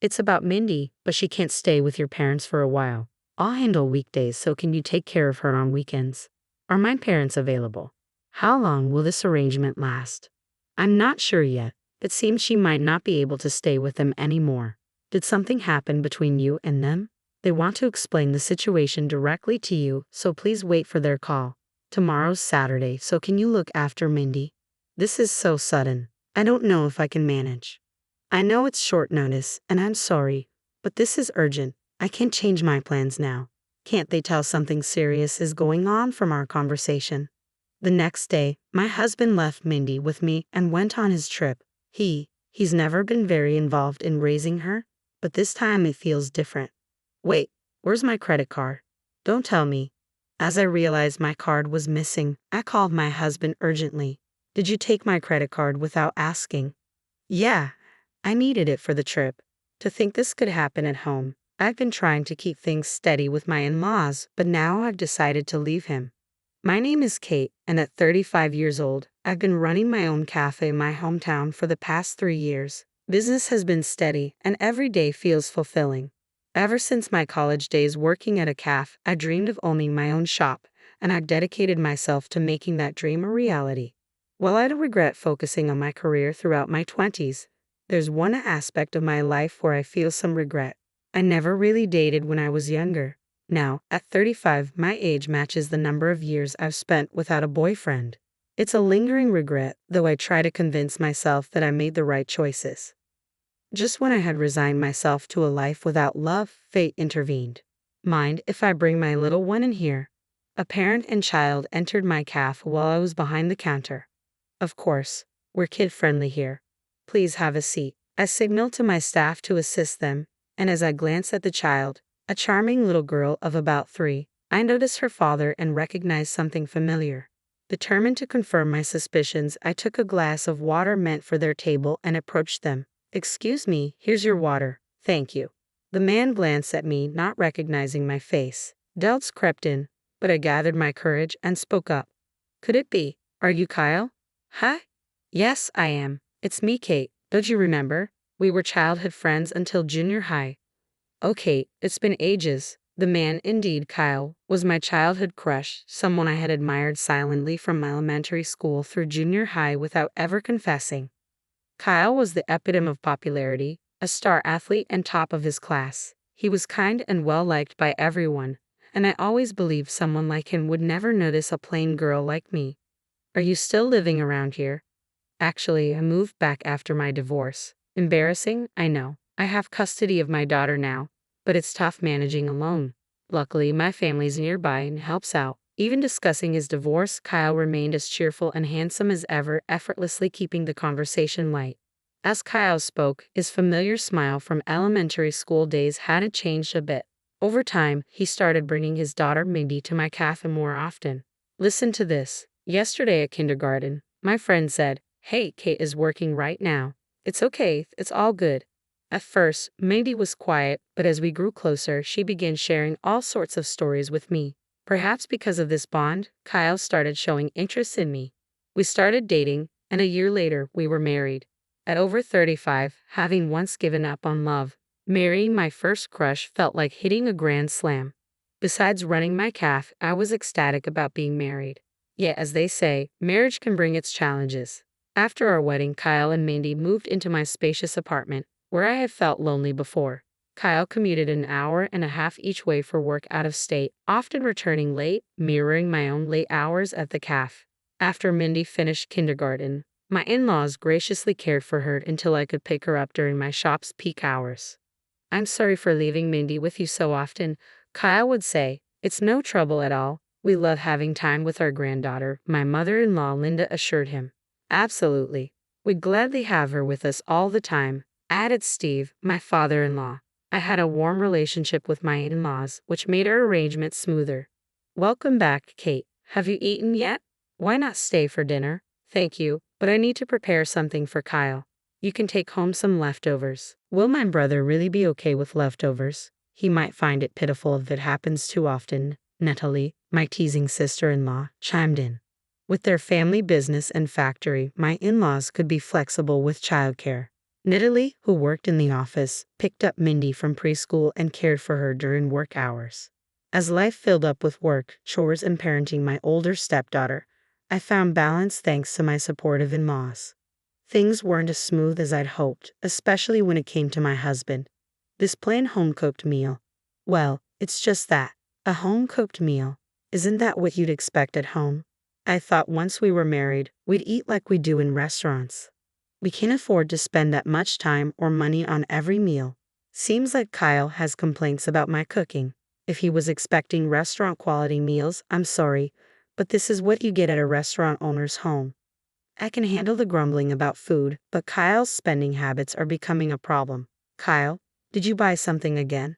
It's about Mindy, but she can't stay with your parents for a while. I'll handle weekdays, so can you take care of her on weekends? Are my parents available? How long will this arrangement last? I'm not sure yet. It seems she might not be able to stay with them anymore. Did something happen between you and them? They want to explain the situation directly to you, so please wait for their call. Tomorrow's Saturday, so can you look after Mindy? This is so sudden. I don't know if I can manage. I know it's short notice, and I'm sorry, but this is urgent. I can't change my plans now. Can't they tell something serious is going on from our conversation? The next day, my husband left Mindy with me and went on his trip. He's never been very involved in raising her, but this time it feels different. Wait, where's my credit card? Don't tell me. As I realized my card was missing, I called my husband urgently. Did you take my credit card without asking? Yeah, I needed it for the trip. To think this could happen at home. I've been trying to keep things steady with my in-laws, but now I've decided to leave him. My name is Kate, and at 35 years old, I've been running my own cafe in my hometown for the past 3 years. Business has been steady, and every day feels fulfilling. Ever since my college days working at a cafe, I dreamed of owning my own shop, and I've dedicated myself to making that dream a reality. While I don't regret focusing on my career throughout my 20s, there's one aspect of my life where I feel some regret. I never really dated when I was younger. Now, at 35, my age matches the number of years I've spent without a boyfriend. It's a lingering regret, though I try to convince myself that I made the right choices. Just when I had resigned myself to a life without love, fate intervened. Mind if I bring my little one in here? A parent and child entered my cafe while I was behind the counter. Of course, we're kid-friendly here. Please have a seat. I signaled to my staff to assist them, and as I glanced at the child, a charming little girl of about 3, I noticed her father and recognized something familiar. Determined to confirm my suspicions, I took a glass of water meant for their table and approached them. Excuse me, here's your water. Thank you. The man glanced at me, not recognizing my face. Doubts crept in, but I gathered my courage and spoke up. Could it be? Are you Kyle? Hi? Yes, I am. It's me, Kate. Don't you remember? We were childhood friends until junior high. Oh, Kate, it's been ages. The man, indeed Kyle, was my childhood crush, someone I had admired silently from elementary school through junior high without ever confessing. Kyle was the epitome of popularity, a star athlete and top of his class. He was kind and well-liked by everyone, and I always believed someone like him would never notice a plain girl like me. Are you still living around here? Actually, I moved back after my divorce. Embarrassing, I know. I have custody of my daughter now, but it's tough managing alone. Luckily, my family's nearby and helps out. Even discussing his divorce, Kyle remained as cheerful and handsome as ever, effortlessly keeping the conversation light. As Kyle spoke, his familiar smile from elementary school days hadn't changed a bit. Over time, he started bringing his daughter Mindy to my cafe more often. Listen to this. Yesterday at kindergarten, my friend said, "Hey, Kate is working right now. It's okay, it's all good." At first, Mindy was quiet, but as we grew closer, she began sharing all sorts of stories with me. Perhaps because of this bond, Kyle started showing interest in me. We started dating, and a year later, we were married. At over 35, having once given up on love, marrying my first crush felt like hitting a grand slam. Besides running my cafe, I was ecstatic about being married. Yet, as they say, marriage can bring its challenges. After our wedding, Kyle and Mindy moved into my spacious apartment, where I had felt lonely before. Kyle commuted an hour and a half each way for work out of state, often returning late, mirroring my own late hours at the cafe. After Mindy finished kindergarten, my in-laws graciously cared for her until I could pick her up during my shop's peak hours. "I'm sorry for leaving Mindy with you so often," Kyle would say. "It's no trouble at all. We love having time with our granddaughter," my mother-in-law Linda assured him. "Absolutely. We'd gladly have her with us all the time," added Steve, my father-in-law. I had a warm relationship with my in-laws, which made our arrangement smoother. "Welcome back, Kate. Have you eaten yet? Why not stay for dinner?" "Thank you, but I need to prepare something for Kyle. You can take home some leftovers." Will my brother really be okay with leftovers? He might find it pitiful if it happens too often. Natalie, my teasing sister-in-law, chimed in. With their family business and factory, my in-laws could be flexible with childcare. Natalie, who worked in the office, picked up Mindy from preschool and cared for her during work hours. As life filled up with work, chores, and parenting my older stepdaughter, I found balance thanks to my supportive in-laws. Things weren't as smooth as I'd hoped, especially when it came to my husband. This plain home-cooked meal. Well, it's just that. A home-cooked meal. Isn't that what you'd expect at home? I thought once we were married, we'd eat like we do in restaurants. We can't afford to spend that much time or money on every meal. Seems like Kyle has complaints about my cooking. If he was expecting restaurant-quality meals, I'm sorry, but this is what you get at a restaurant owner's home. I can handle the grumbling about food, but Kyle's spending habits are becoming a problem. Kyle, did you buy something again?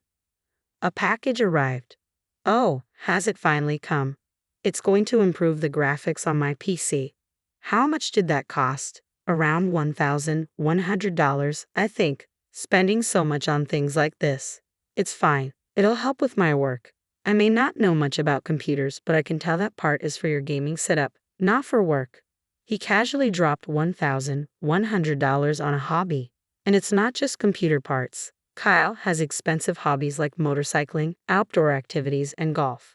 A package arrived. Oh, has it finally come? It's going to improve the graphics on my PC. How much did that cost? Around $1,100, I think. Spending so much on things like this. It's fine. It'll help with my work. I may not know much about computers, but I can tell that part is for your gaming setup, not for work. He casually dropped $1,100 on a hobby. And it's not just computer parts. Kyle has expensive hobbies like motorcycling, outdoor activities, and golf.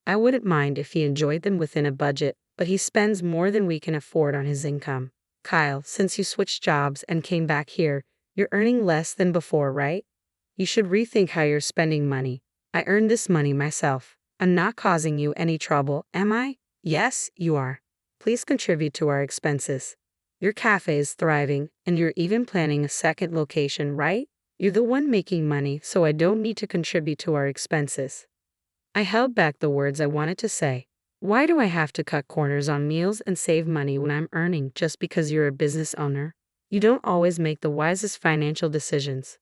I wouldn't mind if he enjoyed them within a budget, but he spends more than we can afford on his income. Kyle, since you switched jobs and came back here, you're earning less than before, right? You should rethink how you're spending money. I earned this money myself. I'm not causing you any trouble, am I? Yes, you are. Please contribute to our expenses. Your cafe is thriving, and you're even planning a second location, right? You're the one making money, so I don't need to contribute to our expenses. I held back the words I wanted to say. Why do I have to cut corners on meals and save money when I'm earning just because you're a business owner? You don't always make the wisest financial decisions.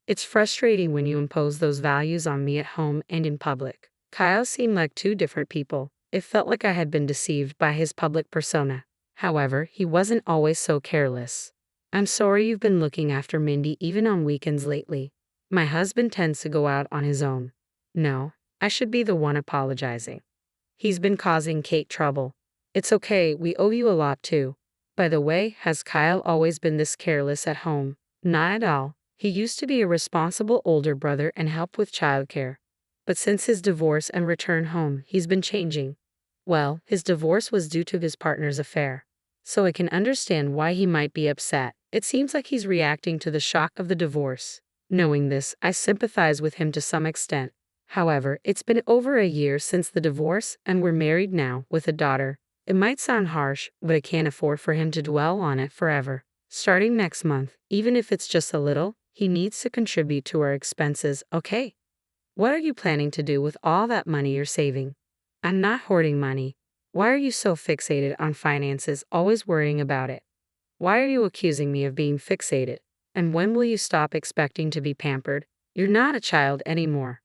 It's frustrating when you impose those values on me at home and in public. Kyle seemed like two different people. It felt like I had been deceived by his public persona. However, he wasn't always so careless. I'm sorry you've been looking after Mindy even on weekends lately. My husband tends to go out on his own. No, I should be the one apologizing. He's been causing Kate trouble. It's okay, we owe you a lot too. By the way, has Kyle always been this careless at home? Not at all. He used to be a responsible older brother and help with childcare. But since his divorce and return home, he's been changing. Well, his divorce was due to his partner's affair. So I can understand why he might be upset. It seems like he's reacting to the shock of the divorce. Knowing this, I sympathize with him to some extent. However, it's been over a year since the divorce, and we're married now, with a daughter. It might sound harsh, but I can't afford for him to dwell on it forever. Starting next month, even if it's just a little, he needs to contribute to our expenses, okay? What are you planning to do with all that money you're saving? I'm not hoarding money. Why are you so fixated on finances, always worrying about it? Why are you accusing me of being fixated? And when will you stop expecting to be pampered? You're not a child anymore.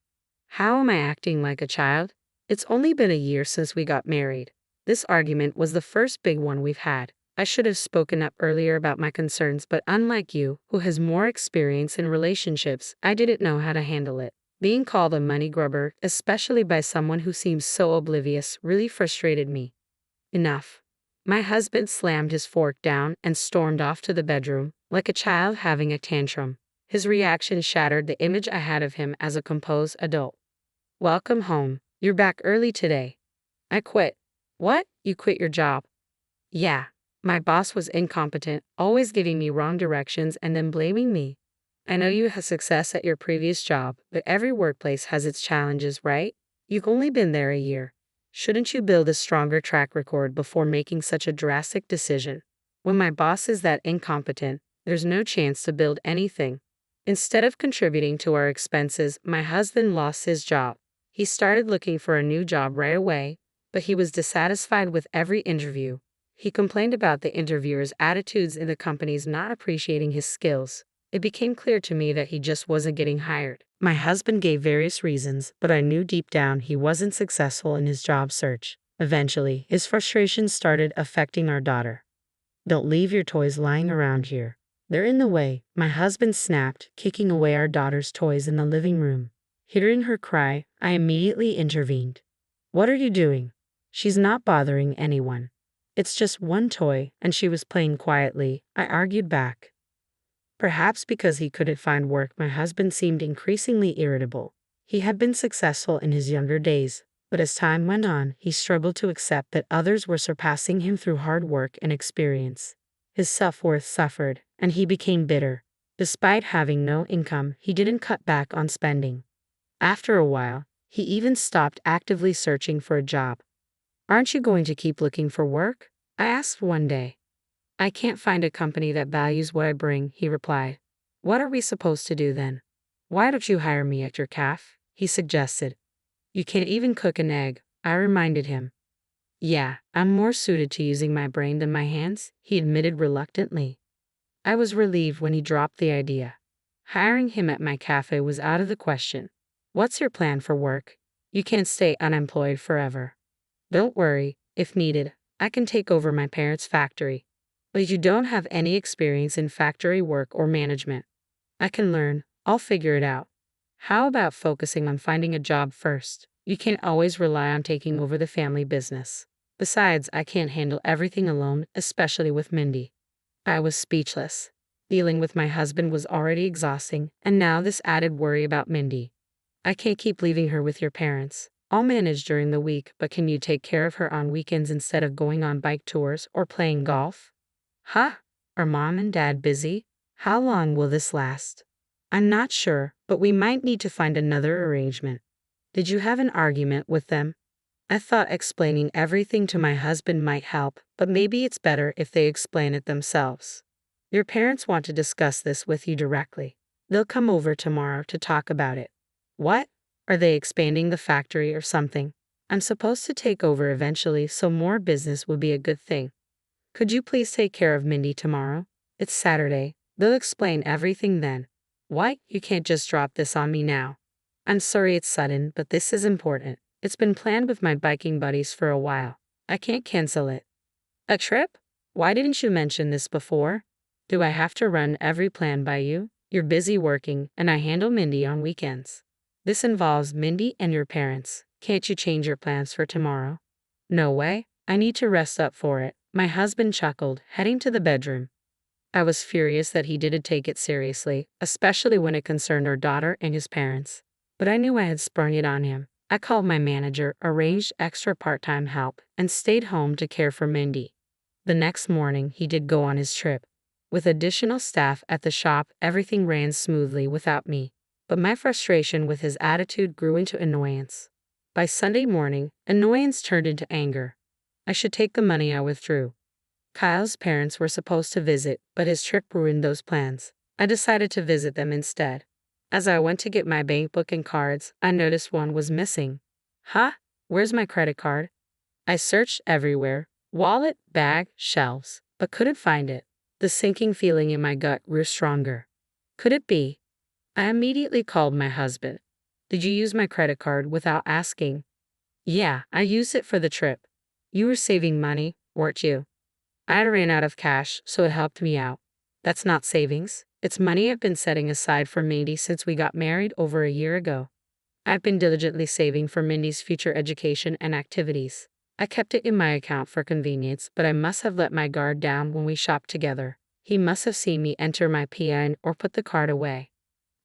How am I acting like a child? It's only been a year since we got married. This argument was the first big one we've had. I should have spoken up earlier about my concerns, but unlike you, who has more experience in relationships, I didn't know how to handle it. Being called a money grubber, especially by someone who seems so oblivious, really frustrated me. Enough. My husband slammed his fork down and stormed off to the bedroom, like a child having a tantrum. His reaction shattered the image I had of him as a composed adult. Welcome home. You're back early today. I quit. What? You quit your job? Yeah. My boss was incompetent, always giving me wrong directions and then blaming me. I know you had success at your previous job, but every workplace has its challenges, right? You've only been there a year. Shouldn't you build a stronger track record before making such a drastic decision? When my boss is that incompetent, there's no chance to build anything. Instead of contributing to our expenses, my husband lost his job. He started looking for a new job right away, but he was dissatisfied with every interview. He complained about the interviewers' attitudes and the companies not appreciating his skills. It became clear to me that he just wasn't getting hired. My husband gave various reasons, but I knew deep down he wasn't successful in his job search. Eventually, his frustration started affecting our daughter. Don't leave your toys lying around here. They're in the way, my husband snapped, kicking away our daughter's toys in the living room. Hearing her cry, I immediately intervened. What are you doing? She's not bothering anyone. It's just one toy, and she was playing quietly, I argued back. Perhaps because he couldn't find work, my husband seemed increasingly irritable. He had been successful in his younger days, but as time went on, he struggled to accept that others were surpassing him through hard work and experience. His self-worth suffered, and he became bitter. Despite having no income, he didn't cut back on spending. After a while, he even stopped actively searching for a job. "Aren't you going to keep looking for work?" I asked one day. "I can't find a company that values what I bring," he replied. "What are we supposed to do then?" "Why don't you hire me at your cafe?" he suggested. "You can't even cook an egg," I reminded him. "Yeah, I'm more suited to using my brain than my hands," he admitted reluctantly. I was relieved when he dropped the idea. Hiring him at my cafe was out of the question. "What's your plan for work? You can't stay unemployed forever." "Don't worry, if needed, I can take over my parents' factory." "But you don't have any experience in factory work or management." "I can learn, I'll figure it out." "How about focusing on finding a job first? You can't always rely on taking over the family business. Besides, I can't handle everything alone, especially with Mindy." I was speechless. Dealing with my husband was already exhausting, and now this added worry about Mindy. "I can't keep leaving her with your parents. I'll manage during the week, but can you take care of her on weekends instead of going on bike tours or playing golf?" "Huh? Are mom and dad busy? How long will this last?" "I'm not sure, but we might need to find another arrangement." "Did you have an argument with them?" I thought explaining everything to my husband might help, but maybe it's better if they explain it themselves. "Your parents want to discuss this with you directly. They'll come over tomorrow to talk about it." "What? Are they expanding the factory or something?" "I'm supposed to take over eventually, so more business would be a good thing." "Could you please take care of Mindy tomorrow? It's Saturday. They'll explain everything then." "What? You can't just drop this on me now." "I'm sorry it's sudden, but this is important. It's been planned with my biking buddies for a while. I can't cancel it." "A trip? Why didn't you mention this before?" "Do I have to run every plan by you? You're busy working, and I handle Mindy on weekends. This involves Mindy and your parents. Can't you change your plans for tomorrow?" "No way. I need to rest up for it," my husband chuckled, heading to the bedroom. I was furious that he didn't take it seriously, especially when it concerned our daughter and his parents. But I knew I had sprung it on him. I called my manager, arranged extra part-time help, and stayed home to care for Mindy. The next morning, he did go on his trip. With additional staff at the shop, everything ran smoothly without me. But my frustration with his attitude grew into annoyance. By Sunday morning, annoyance turned into anger. I should take the money I withdrew. Kyle's parents were supposed to visit, but his trip ruined those plans. I decided to visit them instead. As I went to get my bank book and cards, I noticed one was missing. "Huh? Where's my credit card?" I searched everywhere, wallet, bag, shelves, but couldn't find it. The sinking feeling in my gut grew stronger. Could it be? I immediately called my husband. "Did you use my credit card without asking?" "Yeah, I used it for the trip." "You were saving money, weren't you?" "I ran out of cash, so it helped me out." "That's not savings. It's money I've been setting aside for Mindy since we got married over a year ago. I've been diligently saving for Mindy's future education and activities. I kept it in my account for convenience, but I must have let my guard down when we shopped together. He must have seen me enter my PIN or put the card away.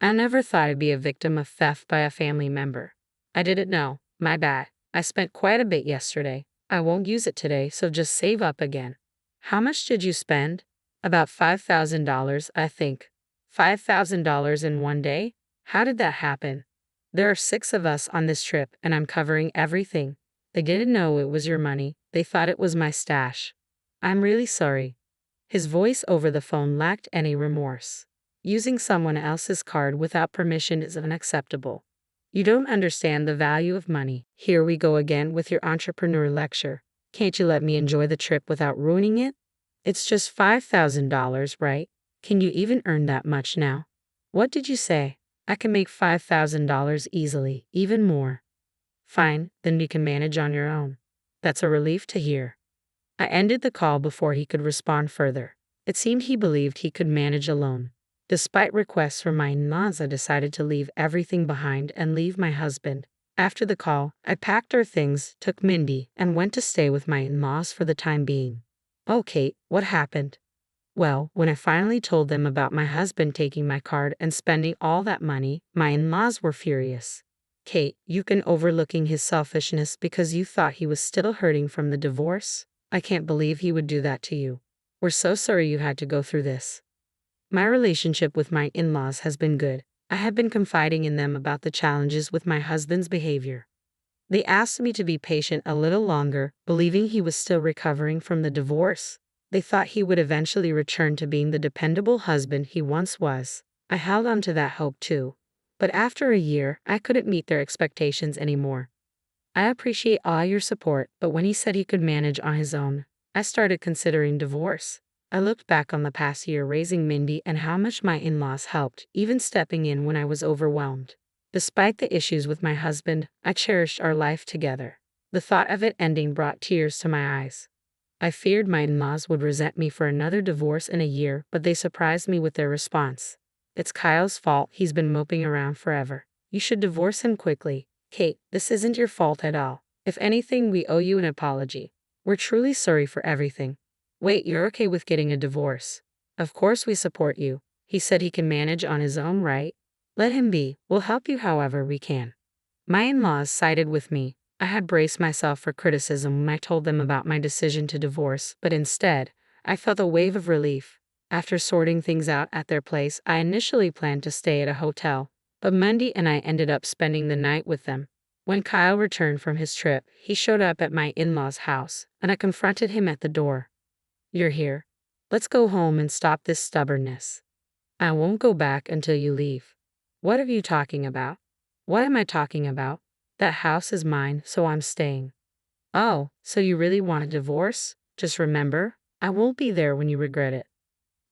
I never thought I'd be a victim of theft by a family member. I didn't know. My bad. I spent quite a bit yesterday. I won't use it today, so just save up again." "How much did you spend?" "About $5,000, I think." $5,000 in one day? How did that happen?" "There are 6 of us on this trip, and I'm covering everything. They didn't know it was your money. They thought it was my stash." "I'm really sorry." His voice over the phone lacked any remorse. Using someone else's card without permission is unacceptable. "You don't understand the value of money. Here we go again with your entrepreneur lecture. Can't you let me enjoy the trip without ruining it? It's just $5,000, right? Can you even earn that much now?" "What did you say?" "I can make $5,000 easily, even more." "Fine, then you can manage on your own." "That's a relief to hear." I ended the call before he could respond further. It seemed he believed he could manage alone. Despite requests from my in-laws, I decided to leave everything behind and leave my husband. After the call, I packed our things, took Mindy, and went to stay with my in-laws for the time being. "Oh, Kate, what happened?" Well, when I finally told them about my husband taking my card and spending all that money, my in-laws were furious. Kate, you can overlooking his selfishness because you thought he was still hurting from the divorce? I can't believe he would do that to you. We're so sorry you had to go through this. My relationship with my in-laws has been good. I have been confiding in them about the challenges with my husband's behavior. They asked me to be patient a little longer, believing he was still recovering from the divorce. They thought he would eventually return to being the dependable husband he once was. I held on to that hope too. But after a year, I couldn't meet their expectations anymore. I appreciate all your support, but when he said he could manage on his own, I started considering divorce. I looked back on the past year raising Mindy and how much my in-laws helped, even stepping in when I was overwhelmed. Despite the issues with my husband, I cherished our life together. The thought of it ending brought tears to my eyes. I feared my in-laws would resent me for another divorce in a year, but they surprised me with their response. It's Kyle's fault, he's been moping around forever. You should divorce him quickly. Kate, this isn't your fault at all. If anything, we owe you an apology. We're truly sorry for everything. Wait, you're okay with getting a divorce? Of course we support you. He said he can manage on his own, right? Let him be. We'll help you however we can. My in-laws sided with me. I had braced myself for criticism when I told them about my decision to divorce, but instead, I felt a wave of relief. After sorting things out at their place, I initially planned to stay at a hotel, but Mindy and I ended up spending the night with them. When Kyle returned from his trip, he showed up at my in-laws' house, and I confronted him at the door. You're here. Let's go home and stop this stubbornness. I won't go back until you leave. What are you talking about? What am I talking about? That house is mine, so I'm staying. Oh, so you really want a divorce? Just remember, I won't be there when you regret it.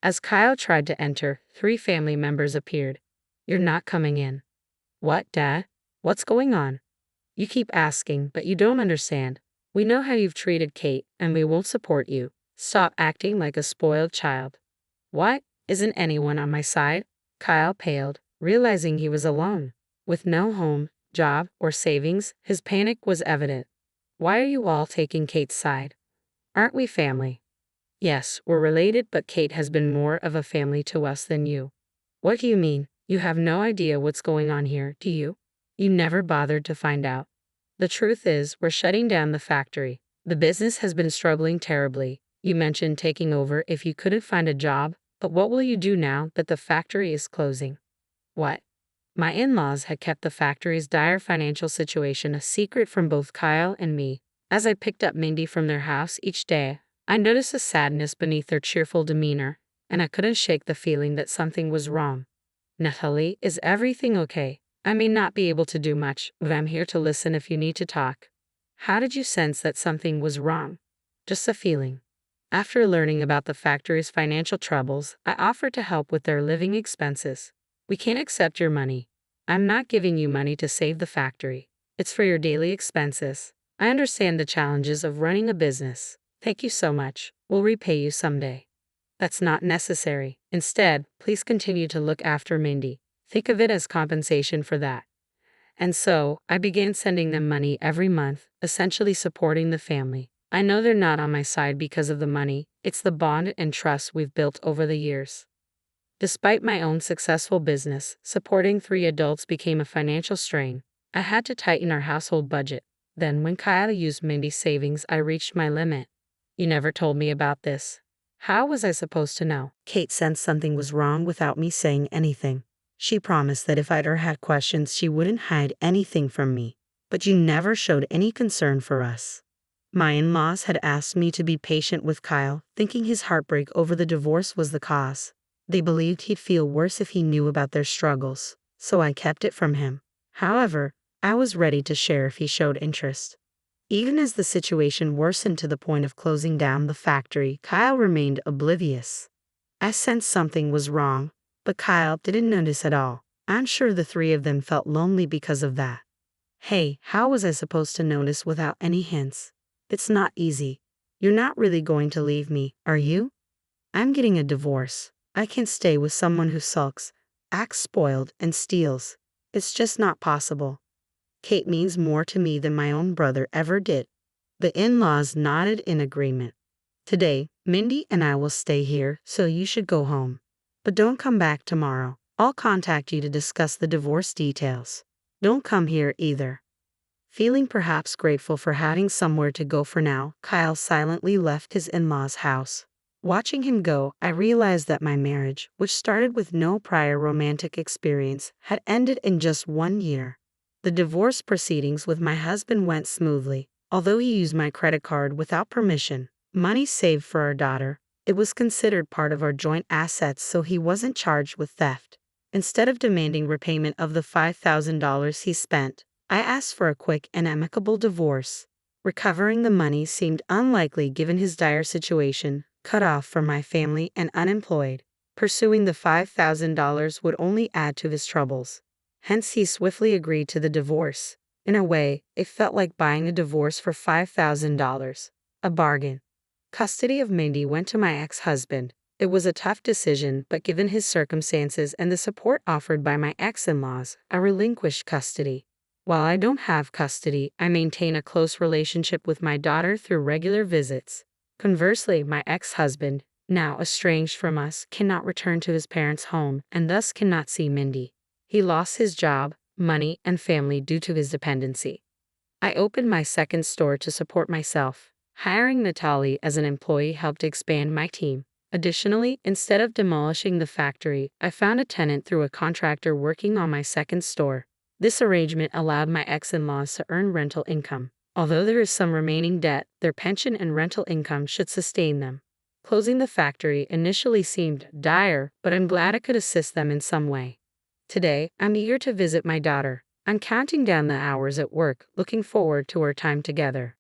As Kyle tried to enter, 3 family members appeared. You're not coming in. What, Dad? What's going on? You keep asking, but you don't understand. We know how you've treated Kate, and we won't support you. Stop acting like a spoiled child. What? Isn't anyone on my side? Kyle paled, realizing he was alone. With no home, job, or savings, his panic was evident. Why are you all taking Kate's side? Aren't we family? Yes, we're related, but Kate has been more of a family to us than you. What do you mean? You have no idea what's going on here, do you? You never bothered to find out. The truth is, we're shutting down the factory. The business has been struggling terribly. You mentioned taking over if you couldn't find a job, but what will you do now that the factory is closing? What? My in-laws had kept the factory's dire financial situation a secret from both Kyle and me. As I picked up Mindy from their house each day, I noticed a sadness beneath their cheerful demeanor, and I couldn't shake the feeling that something was wrong. Natalie, is everything okay? I may not be able to do much, but I'm here to listen if you need to talk. How did you sense that something was wrong? Just a feeling. After learning about the factory's financial troubles, I offered to help with their living expenses. We can't accept your money. I'm not giving you money to save the factory. It's for your daily expenses. I understand the challenges of running a business. Thank you so much. We'll repay you someday. That's not necessary. Instead, please continue to look after Mindy. Think of it as compensation for that. And so, I began sending them money every month, essentially supporting the family. I know they're not on my side because of the money. It's the bond and trust we've built over the years. Despite my own successful business, supporting 3 adults became a financial strain. I had to tighten our household budget. Then, when Kyle used Mindy's savings, I reached my limit. You never told me about this. How was I supposed to know? Kate sensed something was wrong without me saying anything. She promised that if I ever had questions, she wouldn't hide anything from me. But you never showed any concern for us. My in-laws had asked me to be patient with Kyle, thinking his heartbreak over the divorce was the cause. They believed he'd feel worse if he knew about their struggles, so I kept it from him. However, I was ready to share if he showed interest. Even as the situation worsened to the point of closing down the factory, Kyle remained oblivious. I sensed something was wrong, but Kyle didn't notice at all. I'm sure the 3 of them felt lonely because of that. Hey, how was I supposed to notice without any hints? It's not easy. You're not really going to leave me, are you? I'm getting a divorce. I can't stay with someone who sulks, acts spoiled, and steals. It's just not possible. Kate means more to me than my own brother ever did. The in-laws nodded in agreement. Today, Mindy and I will stay here, so you should go home. But don't come back tomorrow. I'll contact you to discuss the divorce details. Don't come here either. Feeling perhaps grateful for having somewhere to go for now, Kyle silently left his in-laws' house. Watching him go, I realized that my marriage, which started with no prior romantic experience, had ended in just 1 year. The divorce proceedings with my husband went smoothly. Although he used my credit card without permission, money saved for our daughter, it was considered part of our joint assets, so he wasn't charged with theft. Instead of demanding repayment of the $5,000 he spent, I asked for a quick and amicable divorce. Recovering the money seemed unlikely given his dire situation, cut off from my family and unemployed. Pursuing the $5,000 would only add to his troubles. Hence he swiftly agreed to the divorce. In a way, it felt like buying a divorce for $5,000. A bargain. Custody of Mindy went to my ex-husband. It was a tough decision, but given his circumstances and the support offered by my ex-in-laws, I relinquished custody. While I don't have custody, I maintain a close relationship with my daughter through regular visits. Conversely, my ex-husband, now estranged from us, cannot return to his parents' home and thus cannot see Mindy. He lost his job, money, and family due to his dependency. I opened my second store to support myself. Hiring Natalie as an employee helped expand my team. Additionally, instead of demolishing the factory, I found a tenant through a contractor working on my second store. This arrangement allowed my ex-in-laws to earn rental income. Although there is some remaining debt, their pension and rental income should sustain them. Closing the factory initially seemed dire, but I'm glad I could assist them in some way. Today, I'm eager to visit my daughter. I'm counting down the hours at work, looking forward to our time together.